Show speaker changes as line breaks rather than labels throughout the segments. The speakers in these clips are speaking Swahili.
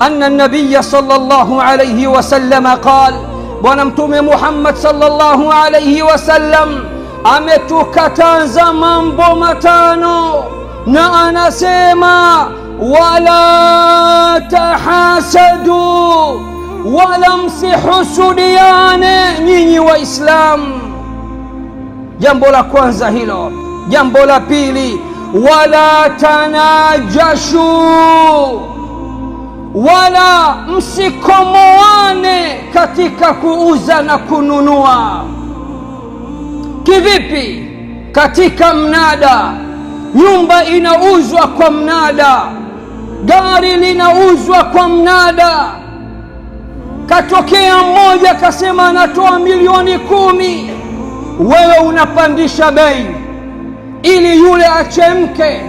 أن النبي صلى الله عليه وسلم قال Bwana Mtume Muhammad sallallahu alayhi wasallam ametukataza mambo matano, na anasema wala tahasadu, wala msihusudiane nyinyi Waislamu. Jambo la kwanza hilo. Jambo la pili, wala tanajashu, wala msikomoane katika kuuza na kununua. Kivipi? Katika mnada, nyumba inauzwa kwa mnada, gari linauzwa kwa mnada. Katokea mmoja kasema anatoa 10,000,000, wewe unapandisha bei ili yule achemke.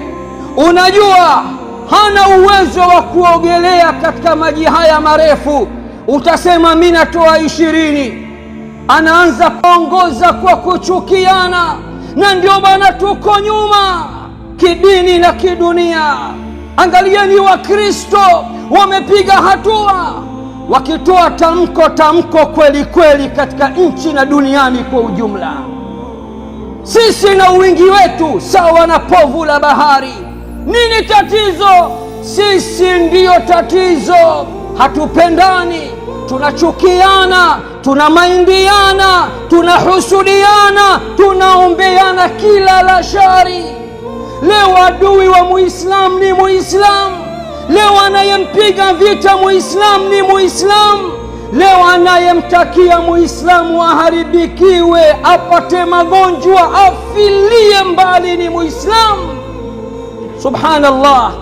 Unajua hana uwezo wa kuogelea katika maji haya marefu, utasema mimi natoa 20. Anaanza kuongoza kwa kuchukiana, na ndio bana tuko nyuma kidini na kidunia. Angalieni Wakristo wamepiga hatua, wakitoa tamko kweli kweli katika nchi na duniani kwa ujumla. Sisi na wingi wetu sawa na povu la bahari. Nini tatizo? Sisi ndiyo tatizo. Hatupendani, tunachukiana, tunamaindiana, tunahusudiana, tunaombeana kila la shari. Leo adui wa Muislamu ni Muislamu, leo anayempiga vita Muislamu ni Muislamu, leo anayemtakia Muislamu aharibikiwe, apate magonjwa, afilie mbali ni Muislamu. Subhanallah.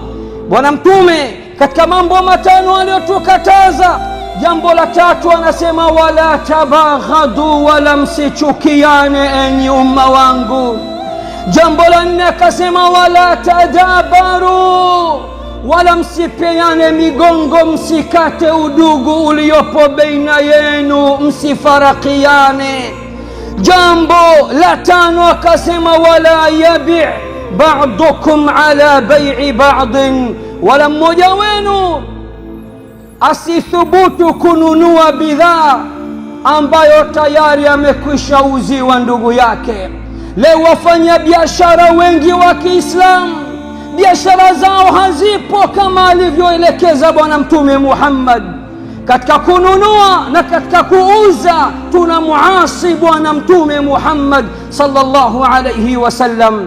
Bwana Mtume katika mambo matano aliyotukataza, jambo la tatu anasema wala tabaghadu, wala msichukiane enyi umma wangu. Jambo la nne akasema wala tadabaru, wala msipeane migongo, msikate udugu uliopo baina yenu, msifarakiane. Jambo la tano akasema wala yabi' ba'dukum ala bai'i ba'din, wala mmoja wenu asithubutu kununua bidhaa ambayo tayari amekwisha uziwa ndugu yake. Leo wafanya biashara wengi wa Kiislamu, biashara zao hazipo kama alivyoelekeza Bwana Mtume Muhammad. Katika kununua na katika kuuza tunamuasi Bwana Mtume Muhammad sallallahu alayhi wasallam.